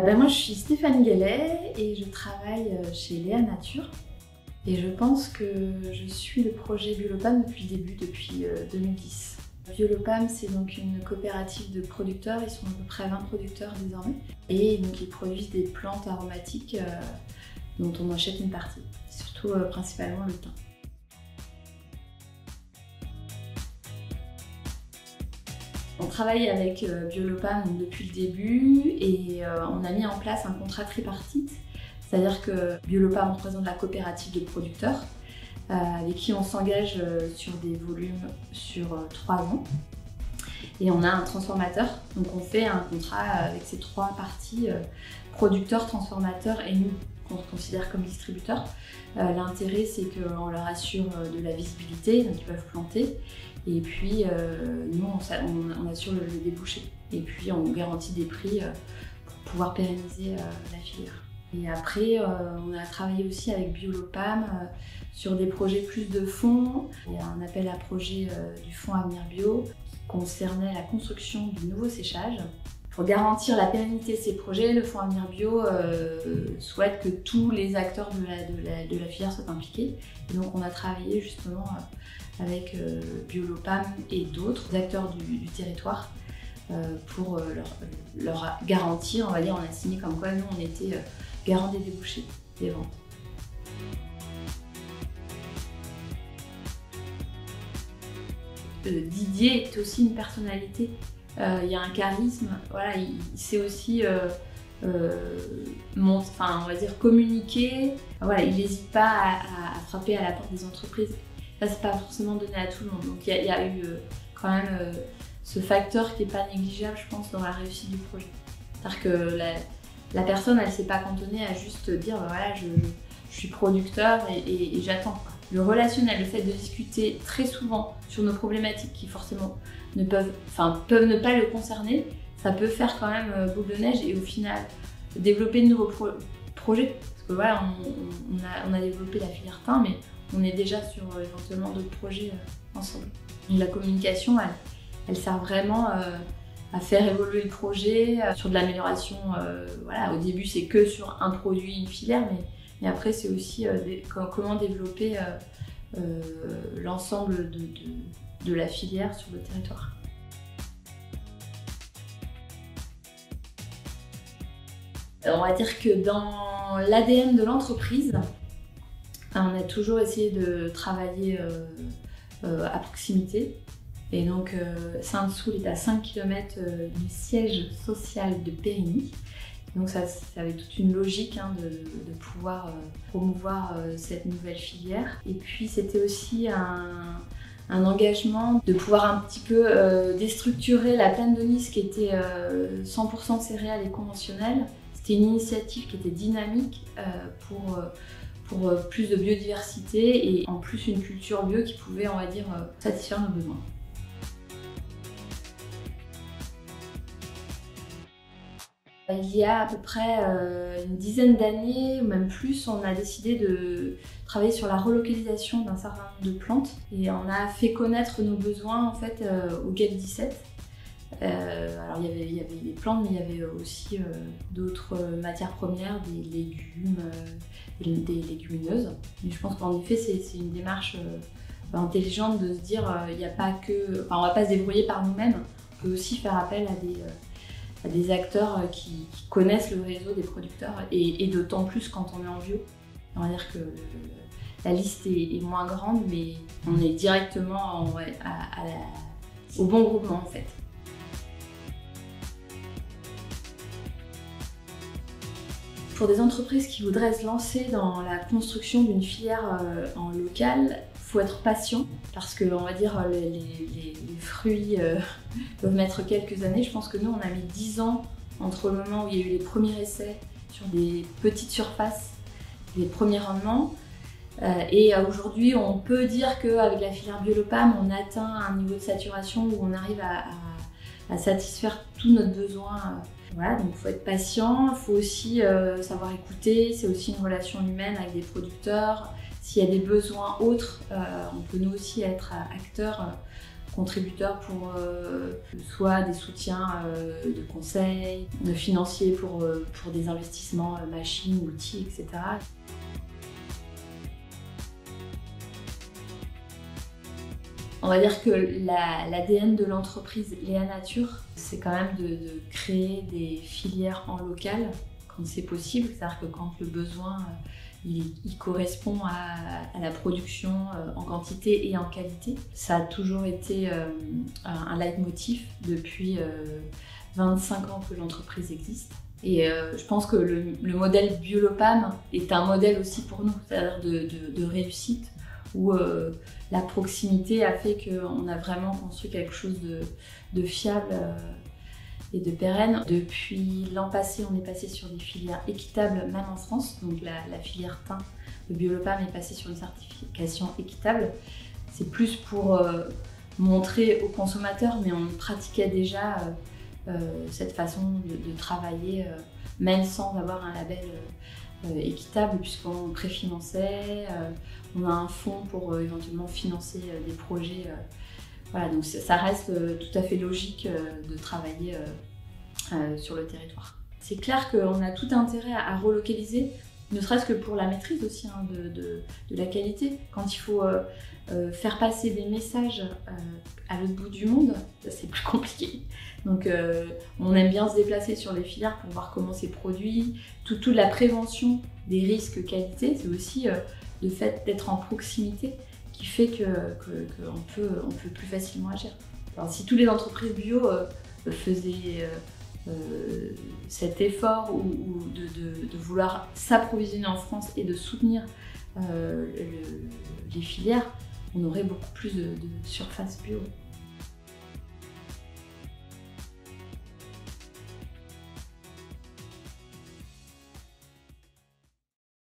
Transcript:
Moi, je suis Stéphanie Gallet et je travaille chez Léa Nature. Et je pense que je suis le projet Biolopam depuis le début, depuis 2010. Biolopam, c'est donc une coopérative de producteurs, ils sont à peu près 20 producteurs désormais. Et donc ils produisent des plantes aromatiques dont on achète une partie, surtout principalement le thym. On travaille avec Biolopam depuis le début et on a mis en place un contrat tripartite, c'est-à-dire que Biolopam représente la coopérative de producteurs avec qui on s'engage sur des volumes sur 3 ans. Et on a un transformateur, donc on fait un contrat avec ces 3 parties, producteurs, transformateurs et nous, qu'on considère comme distributeurs. L'intérêt, c'est qu'on leur assure de la visibilité, donc ils peuvent planter. Et puis, nous, on assure le débouché. Et puis, on garantit des prix pour pouvoir pérenniser la filière. Et après, on a travaillé aussi avec Biolopam sur des projets plus de fonds. Il y a un appel à projet du fonds Avenir Bio qui concernait la construction du nouveau séchage. Pour garantir la pérennité de ces projets, le fonds Avenir Bio souhaite que tous les acteurs de la filière soient impliqués. Et donc, on a travaillé justement avec Biolopam et d'autres acteurs du territoire pour leur garantir, on va dire, on a signé comme quoi nous on était garant des débouchés, des ventes. Didier est aussi une personnalité, il y a un charisme, voilà, il sait aussi on va dire communiquer, voilà, il n'hésite pas à frapper à la porte des entreprises. Ça, c'est pas forcément donné à tout le monde. Donc il y a eu quand même ce facteur qui n'est pas négligeable, je pense, dans la réussite du projet. C'est-à-dire que la personne, elle ne s'est pas cantonnée à juste dire voilà, je suis producteur et j'attends. Le relationnel, le fait de discuter très souvent sur nos problématiques qui forcément peuvent ne pas le concerner, ça peut faire quand même boule de neige et au final développer de nouveaux projets. Parce que voilà, on a développé la filière thym, mais on est déjà sur éventuellement d'autres projets ensemble. Donc, la communication, elle sert vraiment à faire évoluer le projet, sur de l'amélioration. Voilà, au début, c'est que sur un produit, une filière, mais après, c'est aussi comment développer l'ensemble de la filière sur le territoire. On va dire que dans l'ADN de l'entreprise, on a toujours essayé de travailler à proximité. Et donc, Sainte-Soule est à 5 km du siège social de Périgny. Donc, ça avait toute une logique de pouvoir promouvoir cette nouvelle filière. Et puis, c'était aussi un engagement de pouvoir un petit peu déstructurer la plaine de Nice qui était 100% céréales et conventionnelle. C'était une initiative qui était dynamique pour plus de biodiversité et en plus une culture bio qui pouvait, on va dire, satisfaire nos besoins. Il y a à peu près une dizaine d'années, ou même plus, on a décidé de travailler sur la relocalisation d'un certain nombre de plantes et on a fait connaître nos besoins en fait au GAP 17. Alors il y avait des plantes, mais il y avait aussi d'autres matières premières, des légumes, des légumineuses. Et je pense qu'en effet c'est une démarche intelligente de se dire il n'y a pas que, on va pas se débrouiller par nous-mêmes, on peut aussi faire appel à des acteurs qui connaissent le réseau des producteurs et d'autant plus quand on est en bio. On va dire que la liste est moins grande, mais on est directement au bon groupement en fait. Pour des entreprises qui voudraient se lancer dans la construction d'une filière en local, il faut être patient parce que on va dire les fruits peuvent mettre quelques années. Je pense que nous on a mis 10 ans entre le moment où il y a eu les premiers essais sur des petites surfaces, les premiers rendements. Et aujourd'hui on peut dire qu'avec la filière Biolopam on atteint un niveau de saturation où on arrive à satisfaire tous nos besoins. Voilà, donc il faut être patient, il faut aussi savoir écouter, c'est aussi une relation humaine avec des producteurs. S'il y a des besoins autres, on peut nous aussi être acteurs contributeurs pour soit des soutiens de conseils, de financiers pour des investissements machines, outils, etc. On va dire que l'ADN de l'entreprise Léa Nature, c'est quand même de créer des filières en local quand c'est possible, c'est-à-dire que quand le besoin il correspond à la production en quantité et en qualité. Ça a toujours été un leitmotiv depuis 25 ans que l'entreprise existe. Et je pense que le modèle Biolopam est un modèle aussi pour nous, c'est-à-dire de réussite, où la proximité a fait qu'on a vraiment construit quelque chose de fiable et de pérenne. Depuis l'an passé, on est passé sur des filières équitables, même en France. Donc la filière thym de Biolopam est passée sur une certification équitable. C'est plus pour montrer aux consommateurs, mais on pratiquait déjà cette façon de travailler, même sans avoir un label équitable, puisqu'on préfinançait, on a un fonds pour éventuellement financer des projets. Voilà, donc ça reste tout à fait logique de travailler sur le territoire. C'est clair qu'on a tout intérêt à relocaliser, ne serait-ce que pour la maîtrise aussi de la qualité. Quand il faut faire passer des messages à l'autre bout du monde, c'est plus compliqué. Donc on aime bien se déplacer sur les filières pour voir comment c'est produit. Toute la prévention des risques qualité, c'est aussi le fait d'être en proximité qui fait qu'on peut plus facilement agir. Alors, si toutes les entreprises bio faisaient cet effort ou de vouloir s'approvisionner en France et de soutenir les filières, on aurait beaucoup plus de surface bio.